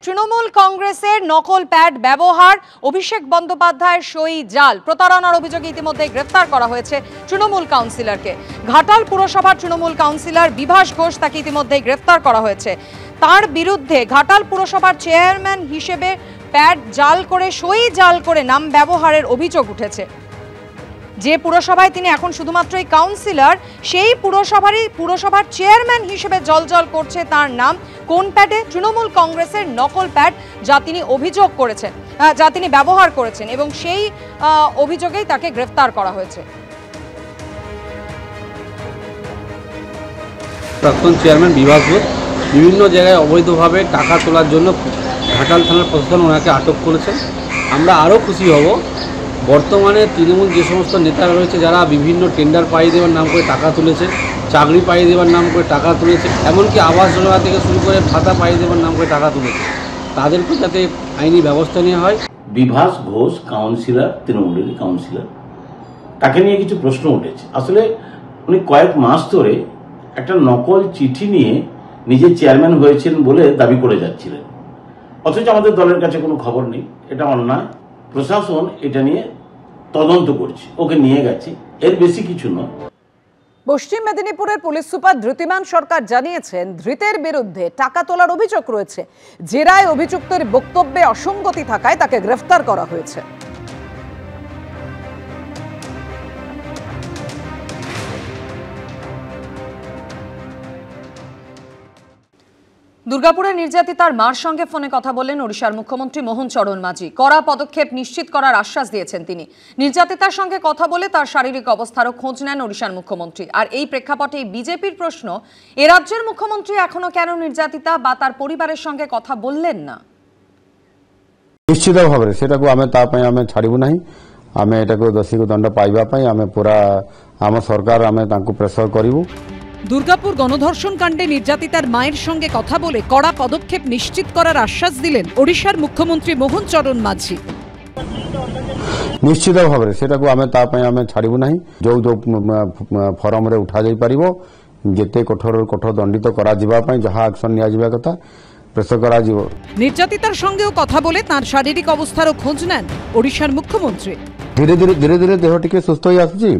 তৃণমূল কংগ্রেসের নকল প্যাড ব্যবহার, অভিষেক বন্দ্যোপাধ্যায়ের সই জাল, প্রতারণার অভিযোগে ইতিমধ্যে গ্রেফতার করা হয়েছে তৃণমূল কাউন্সিলরকে। ঘাটাল পুরসভার তৃণমূল কাউন্সিলর বিভাস ঘোষ তাকে ইতিমধ্যে গ্রেফতার করা হয়েছে। তার বিরুদ্ধে ঘাটাল পুরসভার চেয়ারম্যান হিসেবে প্যাড জাল করে, সই জাল করে নাম ব্যবহারের অভিযোগ উঠেছে। যে পুরসভায় তিনি এখন শুধুমাত্রই কাউন্সিলর, সেই পুরসভার চেয়ারম্যান হিসেবে জলজল করছে তার নাম। কোন প্যাডে? তৃণমূল কংগ্রেসের নকল প্যাড, যা তিনি অভিযোগ করেছেন, যা তিনি ব্যবহার করেছেন, এবং সেই অভিযোগেই তাকে গ্রেফতার করা হয়েছে। প্রাক্তন চেয়ারম্যান বিভাস ঘোষ বিভিন্ন জায়গায় অবৈধভাবে টাকা তোলার জন্য ঘাটাল থানার প্রশাসন ওনাকে আটক করেছেন। আমরা আরও খুশি হব, বর্তমানে তৃণমূল যে সমস্ত নেতারা রয়েছে যারা বিভিন্ন টেন্ডার পাইয়ে দেওয়ার নাম করে টাকা তুলেছে, চাকরি পাইয়ে দেওয়ার নাম করে টাকা তুলেছে, এমনকি আবাস যোজনা থেকে শুরু করে ভাতা পাইয়ে দেওয়ার নাম করে টাকা তুলেছে, তাদেরকে যাতে আইনি ব্যবস্থা নেওয়া হয়। বিভাস ঘোষ কাউন্সিলর, তৃণমূলের কাউন্সিলর, তাকে নিয়ে কিছু প্রশ্ন উঠেছে। আসলে উনি কয়েক মাস ধরে একটা নকল চিঠি নিয়ে নিজে চেয়ারম্যান হয়েছেন বলে দাবি করে যাচ্ছিলেন, অথচ আমাদের দলের কাছে কোনো খবর নেই। এটা অন্যায়। প্রশাসন এটা নিয়ে তদন্ত করছে, ওকে নিয়ে গেছে, এর বেশি কিছু নয়। পশ্চিম মেদিনীপুরের পুলিশ সুপার ধৃতিমান সরকার জানিয়েছেন, ধৃতের বিরুদ্ধে টাকা তোলার অভিযোগ রয়েছে। জেরায় অভিযুক্তের বক্তব্যে অসঙ্গতি থাকায় তাকে গ্রেফতার করা হয়েছে। দুর্গাপুরে নির্যাতিতার মার সঙ্গে ফোনে কথা বললেন ওড়িশার মুখ্যমন্ত্রী মোহন চরণ মাঝি। কড়া পদক্ষেপ নিশ্চিত করার আশ্বাস দিয়েছেন তিনি। নির্যাতিতার সঙ্গে কথা বলে তার শারীরিক অবস্থারও খোঁজ নেন ওড়িশার মুখ্যমন্ত্রী। আর এই প্রেক্ষাপটে বিজেপির প্রশ্ন, এ রাজ্যের মুখ্যমন্ত্রী এখনো কেন নির্যাতিতা বা তার পরিবারের সঙ্গে কথা বললেন না? নিশ্চিত ভাবে সেটাকে আমি তা পাই আমি ছাড়িবু নাই। আমি এটাকে দোষীকে দণ্ড পাইবা পাই আমি পুরা আম সরকার আমি তাଙ୍କୁ প্রেসার করিবু। দুর্গাপুর গণধর্ষণ কাণ্ডে নির্যাতিতার মায়ের সঙ্গে কথা বলে কড়া পদক্ষেপ নিশ্চিত করার আশ্বাস দিলেন ওড়িশার মুখ্যমন্ত্রী মোহন চরণ মাঝি। নিশ্চিত ভাবে সেটাকে আমি তা পাই আমি ছাড়িবু নাই। যে ফরমরে উঠা যাই পারিব, যেতে কঠোর দণ্ডিত করা ଯିବା ପାଇଁ যাহা অ্যাকশন নিয়া ଯିବା কথা প্রেসার করা ଯିବ। নির্যাতিতার সঙ্গেও কথা বলে তার শারীরিক অবস্থারও খোঁজ নেন ওড়িশার মুখ্যমন্ত্রী। ধীরে ধীরে দেহ টিকে সুস্থ হয়ে আসুଛି।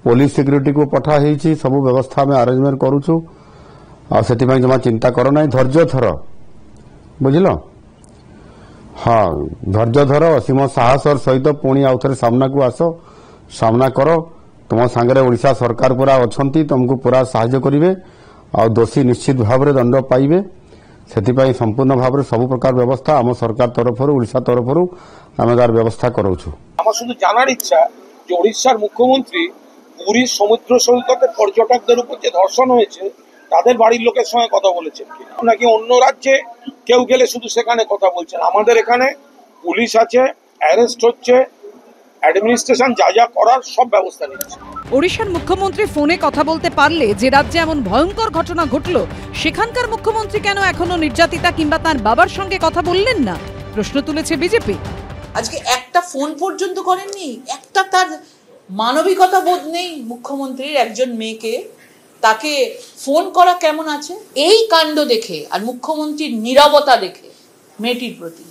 पुलिस सिक्यूरीटी को पठा होती सब व्यवस्था में अरेंजमेंट करुचु से जमा चिंता कर ना। धैर्य धर बुझल। हाँ धैर्य धर, असीम साहस और सहित पुणी आउ थे सामना को आस, सामना कर। तुम सांगे ओडिशा सरकार पूरा अच्छा तुमको पूरा साहाय्य करेंगे आ दोषी निश्चित भाव में दंड पाइबे। से संपूर्ण भाव में सब प्रकार व्यवस्था आम सरकार तरफ ओडिशा तरफ आम तार व्यवस्था करूँ। शुधु जानार इच्छा যে ওড়িশার মুখ্যমন্ত্রী পুরীর সমুদ্র সৈকতে পর্যটকদের উপর যে ধর্ষণ হয়েছে তাদের বাড়ির লোকের সঙ্গে কথা বলেছেন নাকি অন্য রাজ্যে কেউ গেলে শুধু সেখানে কথা বলছেন? আমাদের এখানে পুলিশ আছে, অ্যারেস্ট হচ্ছে, অ্যাডমিনিস্ট্রেশন যা যা করার সব ব্যবস্থা নিচ্ছে। ওড়িশার মুখ্যমন্ত্রী ফোনে কথা বলতে পারলে যে রাজ্যে এমন ভয়ঙ্কর ঘটনা ঘটল, সেখানকার মুখ্যমন্ত্রী কেন এখনো নির্যাতিতা কিংবা তার বাবার সঙ্গে কথা বললেন না, প্রশ্ন তুলেছে বিজেপি। আজকে একটা ফোন পর্যন্ত করেননি, একটা তার মানবিকতা বোধ নেই মুখ্যমন্ত্রীর। একজন মেয়েকে তাকে ফোন করা কেমন আছে এই কাণ্ড দেখে আর মুখ্যমন্ত্রীর নীরবতা দেখে মেয়েটির প্রতি,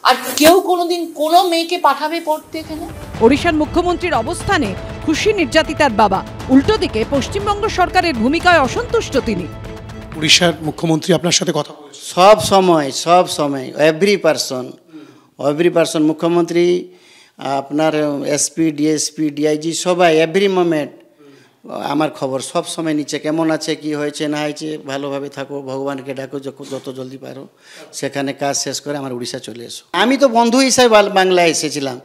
আর কেউ কোনোদিন কোনো মেয়েকে পাঠাবে পড়তে এখানে? ওড়িশার মুখ্যমন্ত্রীর অবস্থানে খুশি নির্যাতিতার বাবা, উল্টো দিকে পশ্চিমবঙ্গ সরকারের ভূমিকায় অসন্তুষ্ট তিনি। উড়িষ্যার মুখ্যমন্ত্রী আপনার সাথে কথা বলেছে সব সময় এভরি পার্সন মুখ্যমন্ত্রী আপনার এসপি ডিএসপি ডিআইজি সবাই এভরি মোমেন্ট আমার খবর সব সময় নিচ্ছে, কেমন আছে, কি হয়েছে না হয়েছে, ভালোভাবে থাকো, ভগবানকে ডাকো, যত জলদি পারো সেখানে কাজ শেষ করে আমার উড়িষ্যা চলে এসো। আমি তো বন্ধু হিসাবে বাংলায় এসেছিলাম,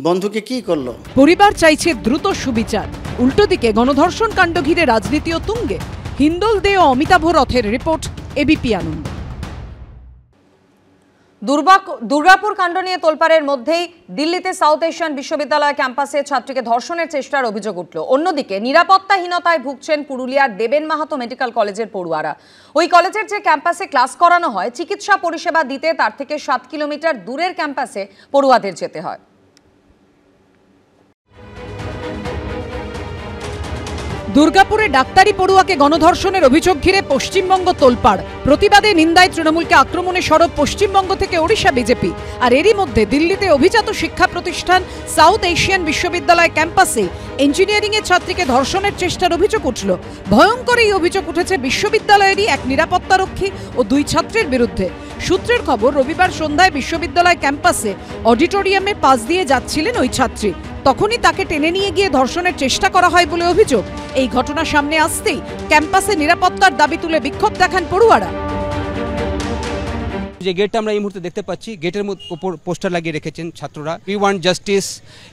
বন্ধুকে কি করলো? পরিবার চাইছে দ্রুত সুবিচার। উল্টো দিকে গণধর্ষণ কাণ্ড ঘিরে রাজনীতিও তুঙ্গে। হিন্দোল দে ও অমিতাভ রথের রিপোর্ট, এবিপি আনন্দ। দুর্গাপুর কাণ্ড নিয়ে তোলপাড়ের মধ্যেই দিল্লিতে সাউথ এশিয়ান বিশ্ববিদ্যালয় ক্যাম্পাসে ছাত্রীকে ধর্ষণের চেষ্টার অভিযোগ উঠল। অন্যদিকে নিরাপত্তাহীনতায় ভুগছেন পুরুলিয়ার দেবেন মাহাতো মেডিকেল কলেজের পড়ুয়ারা। ওই কলেজের যে ক্যাম্পাসে ক্লাস করানো হয়, চিকিৎসা পরিষেবা দিতে তার থেকে 7 কিলোমিটার দূরের ক্যাম্পাসে পড়ুয়াদের যেতে হয়। দুর্গাপুরে ডাক্তারি পড়ুয়াকে গণধর্ষণের অভিযোগ ঘিরে পশ্চিমবঙ্গ তোলপাড়। প্রতিবাদে নিন্দায় তৃণমূলকে আক্রমণে সরব পশ্চিমবঙ্গ থেকে ওড়িশা বিজেপি। আর এরই মধ্যে দিল্লিতে অভিজাত শিক্ষা প্রতিষ্ঠান সাউথ এশিয়ান বিশ্ববিদ্যালয় ক্যাম্পাসে ইঞ্জিনিয়ারিং এর ছাত্রীকে ধর্ষণের চেষ্টার অভিযোগ উঠল। ভয়ঙ্কর এই অভিযোগ উঠেছে বিশ্ববিদ্যালয়েরই এক নিরাপত্তারক্ষী ও 2 ছাত্রের বিরুদ্ধে। সূত্রের খবর, রবিবার সন্ধ্যায় বিশ্ববিদ্যালয় ক্যাম্পাসে অডিটোরিয়ামের পাশ দিয়ে যাচ্ছিলেন ওই ছাত্রী। তখনই তাকে টেনে নিয়ে গিয়ে ধর্ষণের চেষ্টা করা হয় বলে অভিযোগ। এই ঘটনা সামনে আসতেই ক্যাম্পাসে নিরাপত্তার দাবি তুলে বিক্ষোভ দেখান পড়ুয়ারা। যে গেটটা আমরা এই মুহূর্তে দেখতে পাচ্ছি, গেটের উপর পোস্টার লাগিয়ে রেখেছেন ছাত্ররা, উই ওয়ান্ট জাস্টিস,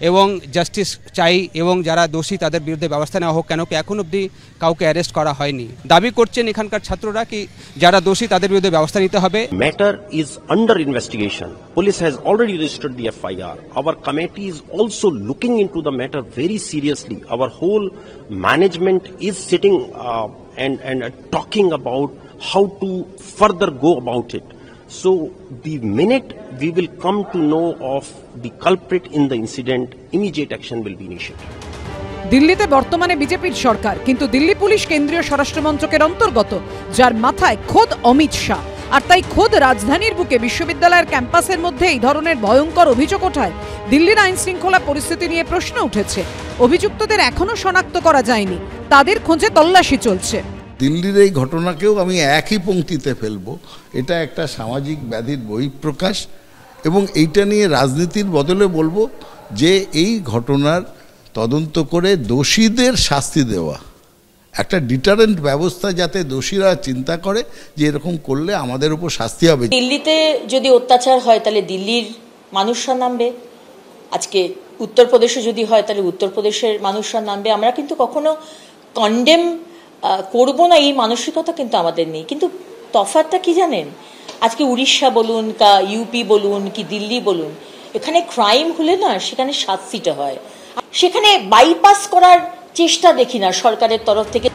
এবং জাস্টিস চাই, এবং যারা দোষী তাদের বিরুদ্ধে ব্যবস্থা নেওয়া হোক। কেন কি এখন অবধি কাউকে অ্যারেস্ট করা হয়নি? দাবি করছেন এখানকার ছাত্ররা কি যারা দোষী তাদের বিরুদ্ধে ব্যবস্থা নিতে হবে। Matter is under investigation. Police has already registered the FIR. Our committee is also looking into the matter very seriously. Our whole management is sitting and talking about how to further go about it. So the minute we will come to know of the culprit in the incident, immediate action will be initiated. দিল্লিতে বর্তমানে বিজেপির সরকার, কিন্তু Delhi police কেন্দ্রীয় স্বরাষ্ট্রমন্ত্রকের অন্তর্গত, যার মাথায় খোদ অমিত শাহ। আর তাই খোদ রাজধানীর বুকে বিশ্ববিদ্যালয়ের ক্যাম্পাসের মধ্যে এই ধরনের ভয়ঙ্কর অভিযোগ ওঠায় দিল্লির আইন শৃঙ্খলা পরিস্থিতি নিয়ে প্রশ্ন উঠেছে। অভিযুক্তদের এখনো শনাক্ত করা যায়নি, তাদের খোঁজে তল্লাশি চলছে। দিল্লির এই ঘটনাকেও আমি একই পংক্তিতে ফেলবো, এটা একটা সামাজিক ব্যাধির বহিঃপ্রকাশ, এবং এইটা নিয়ে রাজনীতির বদলে বলবো যে এই ঘটনার তদন্ত করে দোষীদের শাস্তি দেওয়া, একটা ডিটারেন্ট ব্যবস্থা, যাতে দোষীরা চিন্তা করে যে এরকম করলে আমাদের উপর শাস্তি হবে। দিল্লিতে যদি অত্যাচার হয় তাহলে দিল্লির মানুষরা নামবে, আজকে উত্তরপ্রদেশে যদি হয় তাহলে উত্তরপ্রদেশের মানুষরা নামবে। আমরা কিন্তু কখনো কন্ডেম করব না এই মানসিকতা কিন্তু আমাদের নেই। কিন্তু তফাৎটা কি জানেন, আজকে উড়িষ্যা বলুন, ইউপি বলুন, কি দিল্লি বলুন, এখানে ক্রাইম হলে না সেখানে শাস্তিটা হয়, সেখানে বাইপাস করার চেষ্টা দেখি না সরকারের তরফ থেকে।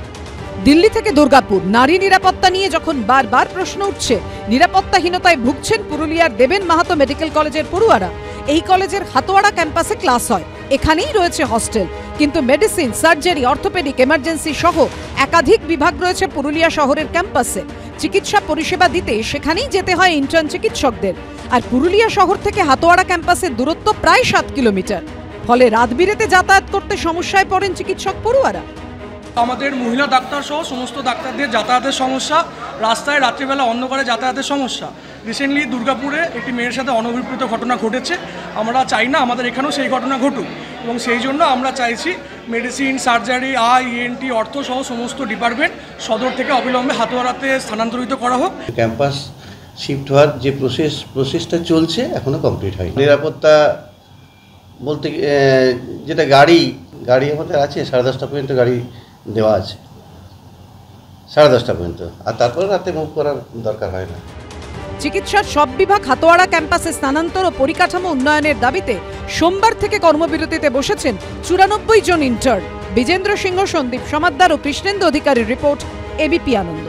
দিল্লি থেকে দুর্গাপুর, নারী নিরাপত্তা নিয়ে যখন বারবার প্রশ্ন উঠছে, নিরাপত্তাহীনতায় ভুগছেন পুরুলিয়ার দেবেন মাহাতো মেডিকেল কলেজের পড়ুয়ারা। এই কলেজের হাতোয়াড়া ক্যাম্পাসে ক্লাস হয়, এখানেই রয়েছে হস্টেল, কিন্তু মেডিসিন, সার্জারি, অর্থোপেডিক, এমার্জেন্সি সহ একাধিক বিভাগ রয়েছে পুরুলিয়া শহরের ক্যাম্পাসে। চিকিৎসা পরিষেবা দিতে সেখানেই যেতে হয় ইন্টার্ন চিকিৎসকদের। আর পুরুলিয়া শহর থেকে হাতোয়াড়া ক্যাম্পাসের দূরত্ব প্রায় 7 কিলোমিটার। ফলে রাত বিরেতে যাতায়াত করতে সমস্যায় পড়েন চিকিৎসক পড়ুয়ারা। আমাদের মহিলা ডাক্তার সহ সমস্ত ডাক্তারদের যাতায়াতের সমস্যা, রাস্তায় রাত্রিবেলা অন্ধকারে যাতায়াতের সমস্যা। রিসেন্টলি দুর্গাপুরে একটি মেয়ের সাথে অনভিপ্রেত ঘটনা ঘটেছে। আমরা চাই না আমাদের এখানেও সেই ঘটনা ঘটুক, এবং সেই জন্য আমরা চাইছি মেডিসিন, সার্জারি, ENT, অর্থ সহ সমস্ত ডিপার্টমেন্ট সদর থেকে অবিলম্বে হাতোয়াড়াতে স্থানান্তরিত করা হোক। ক্যাম্পাস শিফট হওয়ার যে প্রসেসটা চলছে এখনো কমপ্লিট হয়নি। নিরাপত্তা বলতে যেটা গাড়ি আমাদের আছে 10:30 পর্যন্ত গাড়ি দেওয়া আছে, 10:30 পর্যন্ত, আর তারপরে রাতে মুভ করার দরকার হয় না। চিকিৎসার সব বিভাগ হাতোয়াড়া ক্যাম্পাসে স্থানান্তর ও পরিকাঠামো উন্নয়নের দাবিতে সোমবার থেকে কর্মবিরতিতে বসেছেন 94 জন ইন্টার্ন। বিজেন্দ্র সিংহ, সন্দীপ সমাদ্দার ও কৃষ্ণেন্দু অধিকারীর রিপোর্ট, এবিপি আনন্দ।